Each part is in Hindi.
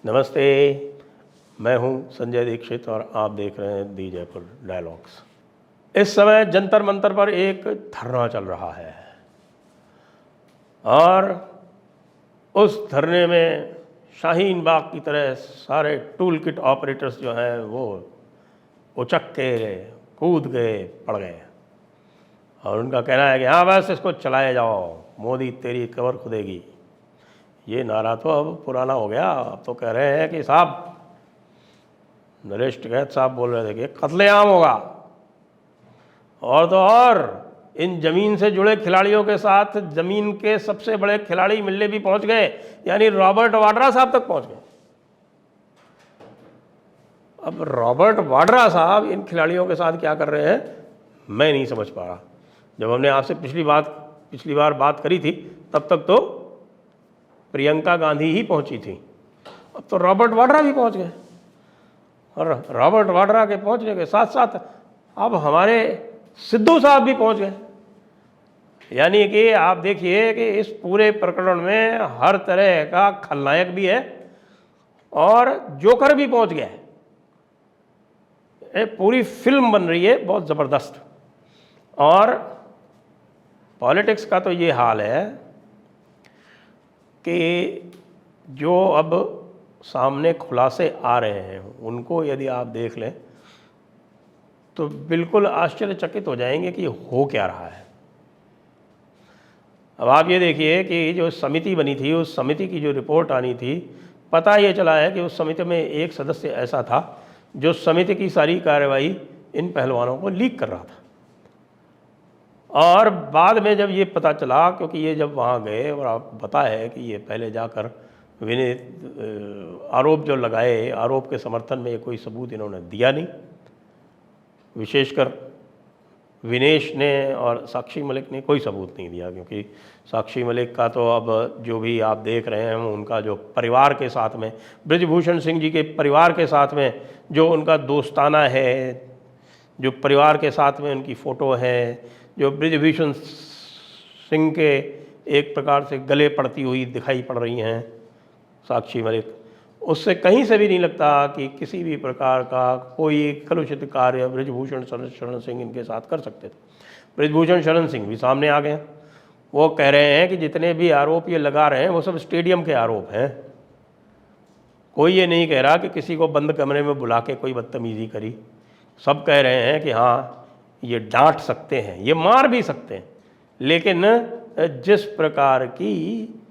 नमस्ते, मैं हूं संजय दीक्षित और आप देख रहे हैं दी जयपुर डायलॉग्स। इस समय जंतर मंतर पर एक धरना चल रहा है और उस धरने में शाहीन बाग की तरह सारे टूल किट ऑपरेटर्स जो हैं वो उचक के कूद गए, पड़ गए और उनका कहना है कि हाँ बस इसको चलाए जाओ, मोदी तेरी कबर खुदेगी। ये नारा तो अब पुराना हो गया। अब तो कह रहे हैं कि साहब, नरेश टिकैत साहब बोल रहे थे कि कत्लेआम होगा। और तो और इन ज़मीन से जुड़े खिलाड़ियों के साथ ज़मीन के सबसे बड़े खिलाड़ी मिलने भी पहुंच गए, यानी रॉबर्ट वाड्रा साहब तक पहुंच गए। अब रॉबर्ट वाड्रा साहब इन खिलाड़ियों के साथ क्या कर रहे हैं मैं नहीं समझ पा रहा। जब हमने आपसे पिछली बार बात करी थी तब तक तो प्रियंका गांधी ही पहुंची थी, अब तो रॉबर्ट वाड्रा भी पहुंच गए और रॉबर्ट वाड्रा के पहुंचने के साथ साथ अब हमारे सिद्धू साहब भी पहुंच गए। यानी कि आप देखिए कि इस पूरे प्रकरण में हर तरह का खलनायक भी है और जोकर भी पहुंच गया है। पूरी फिल्म बन रही है बहुत ज़बरदस्त। और पॉलिटिक्स का तो ये हाल है कि जो अब सामने खुलासे आ रहे हैं उनको यदि आप देख लें तो बिल्कुल आश्चर्यचकित हो जाएंगे कि हो क्या रहा है। अब आप ये देखिए कि जो समिति बनी थी, उस समिति की जो रिपोर्ट आनी थी, पता ये चला है कि उस समिति में एक सदस्य ऐसा था जो समिति की सारी कार्रवाई इन पहलवानों को लीक कर रहा था। और बाद में जब ये पता चला, क्योंकि ये जब वहाँ गए और आप पता है कि ये पहले जाकर आरोप जो लगाए, आरोप के समर्थन में ये कोई सबूत इन्होंने दिया नहीं। विशेषकर विनेश ने और साक्षी मलिक ने कोई सबूत नहीं दिया, क्योंकि साक्षी मलिक का तो अब जो भी आप देख रहे हैं उनका जो परिवार के साथ में, बृजभूषण सिंह जी के परिवार के साथ में जो उनका दोस्ताना है, जो परिवार के साथ में उनकी फ़ोटो है, जो बृजभूषण सिंह के एक प्रकार से गले पड़ती हुई दिखाई पड़ रही हैं साक्षी मलिक, उससे कहीं से भी नहीं लगता कि किसी भी प्रकार का कोई कलुषित कार्य बृजभूषण शरण सिंह इनके साथ कर सकते थे। बृजभूषण शरण सिंह भी सामने आ गए। वो कह रहे हैं कि जितने भी आरोप ये लगा रहे हैं वो सब स्टेडियम के आरोप हैं। कोई ये नहीं कह रहा कि किसी को बंद कमरे में बुला के कोई बदतमीज़ी करी। सब कह रहे हैं कि हाँ ये डांट सकते हैं, ये मार भी सकते हैं, लेकिन जिस प्रकार की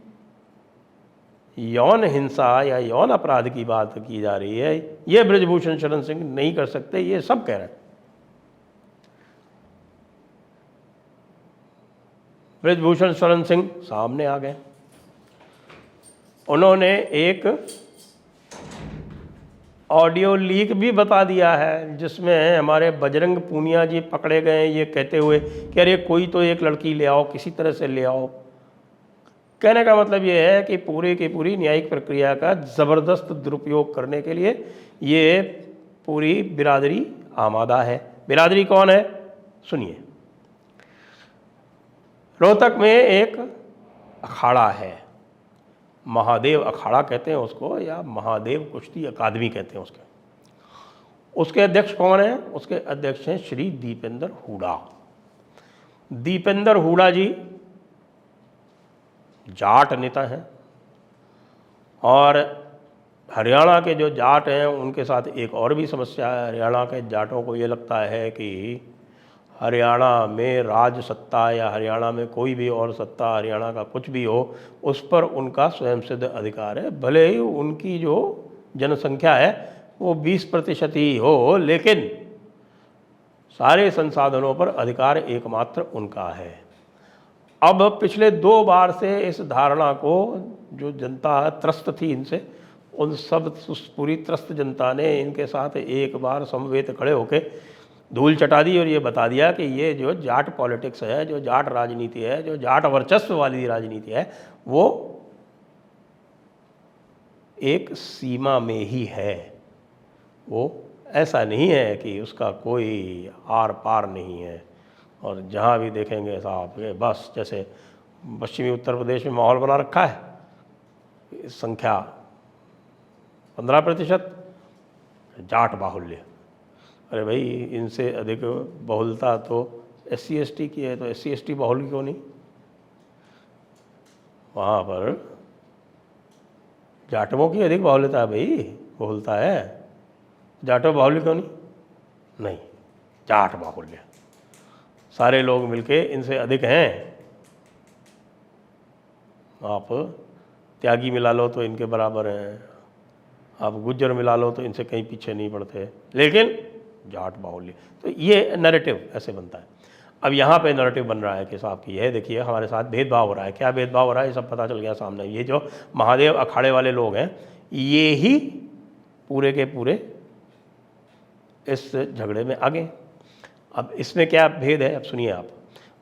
यौन हिंसा या यौन अपराध की बात की जा रही है ये बृजभूषण शरण सिंह नहीं कर सकते, ये सब कह रहे हैं। बृजभूषण शरण सिंह सामने आ गए। उन्होंने एक ऑडियो लीक भी बता दिया है जिसमें हमारे बजरंग पूनिया जी पकड़े गए ये कहते हुए कि अरे कोई तो एक लड़की ले आओ, किसी तरह से ले आओ। कहने का मतलब ये है कि पूरी की पूरी न्यायिक प्रक्रिया का ज़बरदस्त दुरुपयोग करने के लिए ये पूरी बिरादरी आमादा है। बिरादरी कौन है सुनिए। रोहतक में एक अखाड़ा है, महादेव अखाड़ा कहते हैं उसको, या महादेव कुश्ती अकादमी कहते हैं उसके अध्यक्ष कौन हैं? उसके अध्यक्ष हैं श्री दीपेंद्र हुडा। दीपेंद्र हुडा जी जाट नेता हैं और हरियाणा के जो जाट हैं उनके साथ एक और भी समस्या है। हरियाणा के जाटों को ये लगता है कि हरियाणा में राज सत्ता या हरियाणा में कोई भी और सत्ता, हरियाणा का कुछ भी हो, उस पर उनका स्वयंसिद्ध अधिकार है। भले ही उनकी जो जनसंख्या है वो 20% ही हो, लेकिन सारे संसाधनों पर अधिकार एकमात्र उनका है। अब पिछले 2 बार से इस धारणा को जो जनता त्रस्त थी इनसे, उन सब उस पूरी त्रस्त जनता ने इनके साथ एक बार समवेत खड़े होके धूल चटा दी और ये बता दिया कि ये जो जाट पॉलिटिक्स है, जो जाट राजनीति है, जो जाट वर्चस्व वाली राजनीति है, वो एक सीमा में ही है। वो ऐसा नहीं है कि उसका कोई आर पार नहीं है। और जहाँ भी देखेंगे साहब ये बस जैसे पश्चिमी उत्तर प्रदेश में माहौल बना रखा है, संख्या 15%। जाट बाहुल्य, अरे भाई इनसे अधिक बहुलता तो SC ST की है, तो SC ST बाहुल्य क्यों नहीं? वहाँ पर जाटवों की अधिक बाहुल्यता है भाई, बहुलता है, जाटव बाहुल्य क्यों नहीं? नहीं, जाट बाहुल्य, सारे लोग मिलके इनसे अधिक हैं। आप त्यागी मिला लो तो इनके बराबर हैं, आप गुज्जर मिला लो तो इनसे कहीं पीछे नहीं पड़ते, लेकिन जाट बाहुल्य। तो ये नैरेटिव ऐसे बनता है। अब यहाँ पे नैरेटिव बन रहा है कि साहब की यह देखिए हमारे साथ भेदभाव हो रहा है। क्या भेदभाव हो रहा है? ये सब पता चल गया सामने। ये जो महादेव अखाड़े वाले लोग हैं, ये ही पूरे के पूरे इस झगड़े में आगे। अब इसमें क्या भेद है? अब सुनिए आप।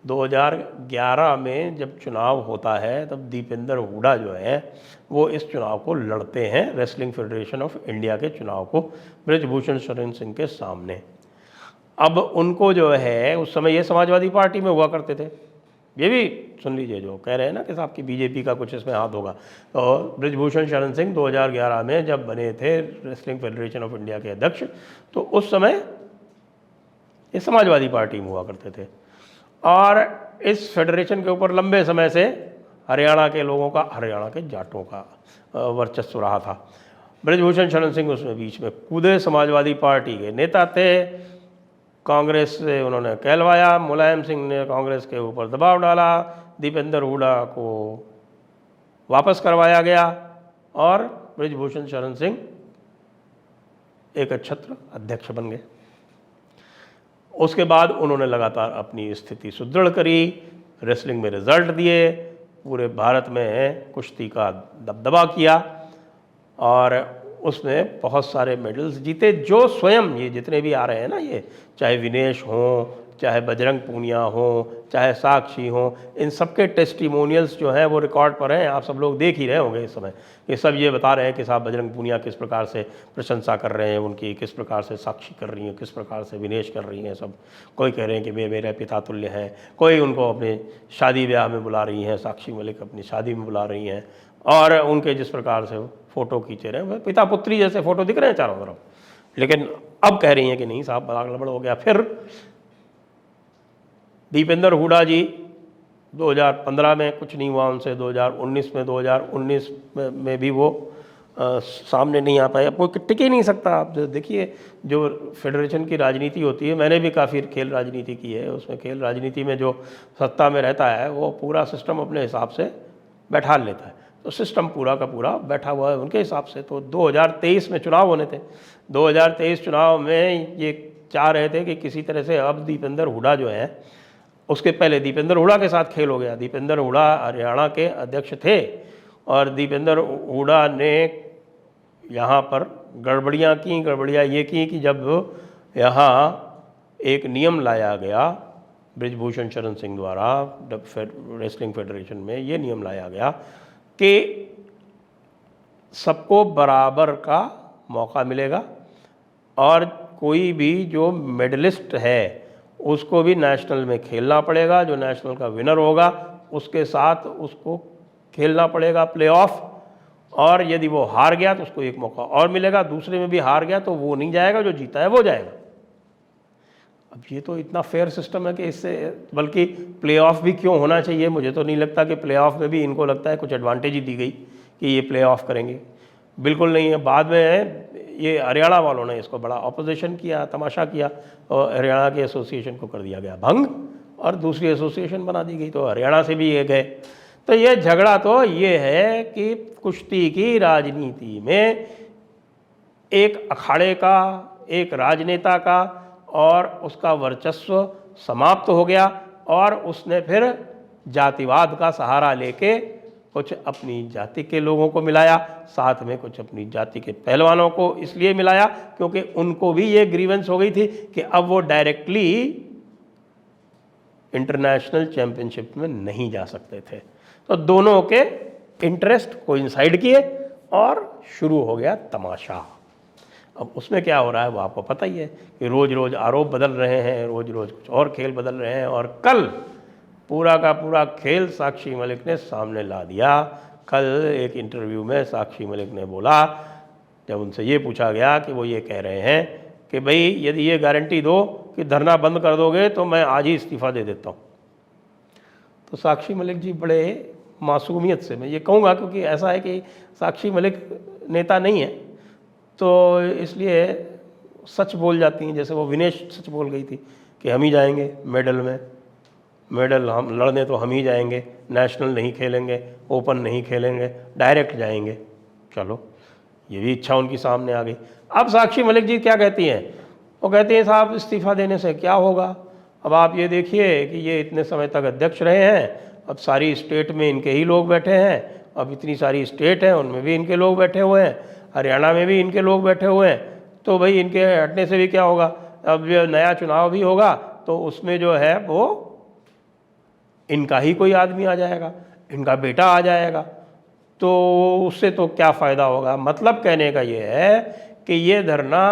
2011 में जब चुनाव होता है तब दीपेंद्र हुड्डा जो है वो इस चुनाव को लड़ते हैं, रेसलिंग फेडरेशन ऑफ इंडिया के चुनाव को ब्रिजभूषण शरण सिंह के सामने। अब उनको जो है उस समय ये समाजवादी पार्टी में हुआ करते थे, ये भी सुन लीजिए जो कह रहे हैं ना कि साहब की बीजेपी का कुछ इसमें हाथ होगा। तो ब्रिजभूषण शरण सिंह 2011 में जब बने थे रेसलिंग फेडरेशन ऑफ इंडिया के अध्यक्ष, तो उस समय ये समाजवादी पार्टी में हुआ करते थे। और इस फेडरेशन के ऊपर लंबे समय से हरियाणा के लोगों का, हरियाणा के जाटों का वर्चस्व रहा था। ब्रिजभूषण शरण सिंह उसमें बीच में कूदे, समाजवादी पार्टी के नेता थे, कांग्रेस से उन्होंने कहलवाया, मुलायम सिंह ने कांग्रेस के ऊपर दबाव डाला, दीपेंद्र हुड्डा को वापस करवाया गया और ब्रिजभूषण शरण सिंह एक छत्र अध्यक्ष बन गए। उसके बाद उन्होंने लगातार अपनी स्थिति सुदृढ़ करी, रेसलिंग में रिजल्ट दिए, पूरे भारत में कुश्ती का दबदबा किया और उसमें बहुत सारे मेडल्स जीते, जो स्वयं ये जितने भी आ रहे हैं ना, ये चाहे विनेश हों, चाहे बजरंग पूनिया हों, चाहे साक्षी हों, इन सब के टेस्टिमोनियल्स जो हैं वो रिकॉर्ड पर हैं। आप सब लोग देख ही रहे होंगे इस समय, ये सब ये बता रहे हैं कि साहब बजरंग पूनिया किस प्रकार से प्रशंसा कर रहे हैं उनकी, किस प्रकार से साक्षी कर रही हैं, किस प्रकार से विनेश कर रही हैं। सब कोई कह रहे हैं कि वे मेरे पिता तुल्य हैं, कोई उनको अपने शादी ब्याह में बुला रही हैं, साक्षी मलिक अपनी शादी में बुला रही हैं, और उनके जिस प्रकार से फ़ोटो खींचे रहे हैं, पिता पुत्री जैसे फ़ोटो दिख रहे हैं चारों तरफ। लेकिन अब कह रही हैं कि नहीं साहब बड़ा गड़बड़ हो गया। फिर दीपेंद्र हुड्डा जी 2015 में कुछ नहीं हुआ उनसे, 2019 में भी वो सामने नहीं आ पाए। अब कोई टिक ही नहीं सकता। आप देखिए जो फेडरेशन की राजनीति होती है, मैंने भी काफ़ी खेल राजनीति की है, उसमें खेल राजनीति में जो सत्ता में रहता है वो पूरा सिस्टम अपने हिसाब से बैठा लेता है। तो सिस्टम पूरा का पूरा बैठा हुआ है उनके हिसाब से। तो 2023 में चुनाव होने थे, 2023 चुनाव में ये चाह रहे थे कि किसी तरह से अब दीपेंद्र हुड्डा जो है, उसके पहले दीपेंद्र हुड्डा के साथ खेल हो गया। दीपेंद्र हुड्डा हरियाणा के अध्यक्ष थे और दीपेंद्र हुड्डा ने यहाँ पर गड़बड़ियाँ ये की कि जब यहाँ एक नियम लाया गया ब्रिजभूषण शरण सिंह द्वारा रेसलिंग फेडरेशन में, ये नियम लाया गया कि सबको बराबर का मौका मिलेगा और कोई भी जो मेडलिस्ट है उसको भी नेशनल में खेलना पड़ेगा। जो नेशनल का विनर होगा उसके साथ उसको खेलना पड़ेगा प्लेऑफ, और यदि वो हार गया तो उसको एक मौका और मिलेगा, दूसरे में भी हार गया तो वो नहीं जाएगा, जो जीता है वो जाएगा। अब ये तो इतना फेयर सिस्टम है कि इससे बल्कि प्लेऑफ भी क्यों होना चाहिए। मुझे तो नहीं लगता कि प्लेऑफ में भी इनको लगता है कुछ एडवांटेज ही दी गई कि ये प्लेऑफ करेंगे, बिल्कुल नहीं है। बाद में ये हरियाणा वालों ने इसको बड़ा ऑपोजिशन किया, तमाशा किया, और हरियाणा के एसोसिएशन को कर दिया गया भंग और दूसरी एसोसिएशन बना दी गई, तो हरियाणा से भी ये गए। तो ये झगड़ा तो ये है कि कुश्ती की राजनीति में एक अखाड़े का, एक राजनेता का और उसका वर्चस्व समाप्त हो गया और उसने फिर जातिवाद का सहारा लेके कुछ अपनी जाति के लोगों को मिलाया, साथ में कुछ अपनी जाति के पहलवानों को इसलिए मिलाया क्योंकि उनको भी ये ग्रीवेंस हो गई थी कि अब वो डायरेक्टली इंटरनेशनल चैंपियनशिप में नहीं जा सकते थे। तो दोनों के इंटरेस्ट कोइंसाइड किए और शुरू हो गया तमाशा। अब उसमें क्या हो रहा है वो आपको पता ही है कि रोज़ रोज़ आरोप बदल रहे हैं, रोज़ रोज़ कुछ और खेल बदल रहे हैं, और कल पूरा का पूरा खेल साक्षी मलिक ने सामने ला दिया। कल एक इंटरव्यू में साक्षी मलिक ने बोला जब उनसे ये पूछा गया कि वो ये कह रहे हैं कि भाई यदि ये गारंटी दो कि धरना बंद कर दोगे तो मैं आज ही इस्तीफ़ा दे देता हूँ। तो साक्षी मलिक जी बड़े मासूमियत से, मैं ये कहूँगा क्योंकि ऐसा है कि साक्षी मलिक नेता नहीं है तो इसलिए सच बोल जाती हैं। जैसे वो विनेश सच बोल गई थी कि हम ही जाएंगे मेडल हम लड़ने, तो हम ही जाएंगे, नेशनल नहीं खेलेंगे, ओपन नहीं खेलेंगे, डायरेक्ट जाएंगे। चलो, ये भी इच्छा उनकी सामने आ गई। अब साक्षी मलिक जी क्या कहती हैं? वो कहती हैं साहब इस्तीफ़ा देने से क्या होगा, अब आप ये देखिए कि ये इतने समय तक अध्यक्ष रहे हैं, अब सारी स्टेट में इनके ही लोग बैठे हैं, अब इतनी सारी स्टेट हैं उनमें भी इनके लोग बैठे हुए हैं, हरियाणा में भी इनके लोग बैठे हुए हैं, तो भाई इनके हटने से भी क्या होगा, अब जो नया चुनाव भी होगा तो उसमें जो है वो इनका ही कोई आदमी आ जाएगा, इनका बेटा आ जाएगा, तो उससे तो क्या फ़ायदा होगा। मतलब कहने का ये है कि ये धरना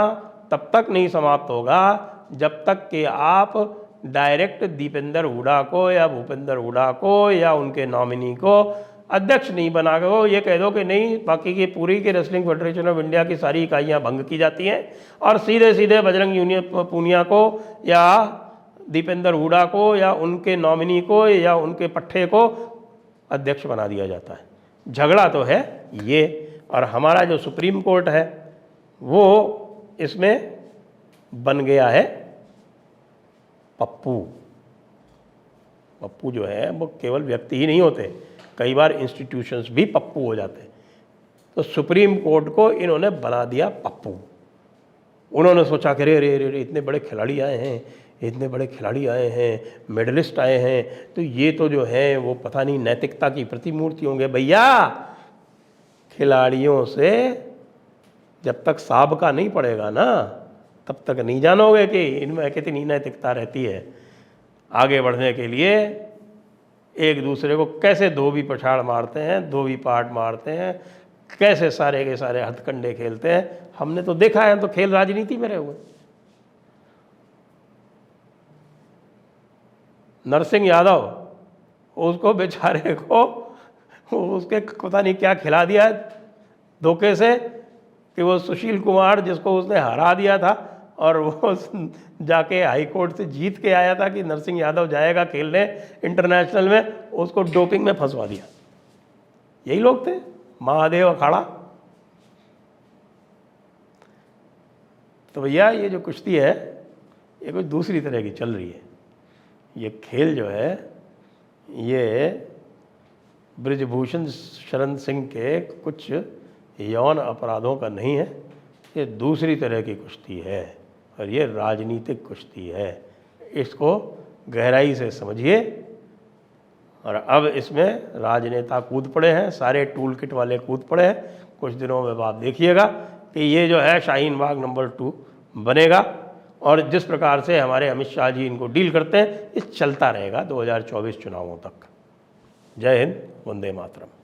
तब तक नहीं समाप्त होगा जब तक कि आप डायरेक्ट दीपेंद्र हुड्डा को या भूपेंद्र हुड्डा को या उनके नॉमिनी को अध्यक्ष नहीं बना दो। ये कह दो कि नहीं, बाकी की पूरी की रेसलिंग फेडरेशन ऑफ इंडिया की सारी इकाइयाँ भंग की जाती हैं और सीधे सीधे बजरंग यूनियन पूनिया को या दीपेंद्र हुड्डा को या उनके नॉमिनी को या उनके पट्टे को अध्यक्ष बना दिया जाता है। झगड़ा तो है ये, और हमारा जो सुप्रीम कोर्ट है वो इसमें बन गया है पप्पू। पप्पू जो है वो केवल व्यक्ति ही नहीं होते, कई बार इंस्टीट्यूशंस भी पप्पू हो जाते हैं। तो सुप्रीम कोर्ट को इन्होंने बना दिया पप्पू। उन्होंने सोचा कि रे रे रे रे इतने बड़े खिलाड़ी आए हैं, इतने बड़े खिलाड़ी आए हैं, मेडलिस्ट आए हैं, तो ये तो जो है वो पता नहीं नैतिकता की प्रतिमूर्ति होंगे। भैया, खिलाड़ियों से जब तक साबका नहीं पड़ेगा ना तब तक नहीं जानोगे कि इनमें कितनी नैतिकता रहती है। आगे बढ़ने के लिए एक दूसरे को कैसे धोबी पछाड़ मारते हैं, धोबी पाट मारते हैं, कैसे सारे के सारे हथकंडे खेलते हैं, हमने तो देखा है। तो खेल राजनीति में रहे हुए नरसिंह यादव, उसको बेचारे को उसके पता नहीं क्या खिला दिया धोखे से कि वो सुशील कुमार जिसको उसने हरा दिया था और वो जाके हाई कोर्ट से जीत के आया था कि नरसिंह यादव जाएगा खेलने इंटरनेशनल में, उसको डोपिंग में फंसवा दिया। यही लोग थे महादेव अखाड़ा। तो भैया ये जो कुश्ती है ये कुछ दूसरी तरह की चल रही है। ये खेल जो है ये बृजभूषण शरण सिंह के कुछ यौन अपराधों का नहीं है, ये दूसरी तरह की कुश्ती है और ये राजनीतिक कुश्ती है। इसको गहराई से समझिए। और अब इसमें राजनेता कूद पड़े हैं, सारे टूल किट वाले कूद पड़े हैं। कुछ दिनों में आप देखिएगा कि ये जो है शाहीन बाग नंबर 2 बनेगा और जिस प्रकार से हमारे अमित शाह जी इनको डील करते हैं ये चलता रहेगा 2024 चुनावों तक। जय हिंद, वंदे मातरम।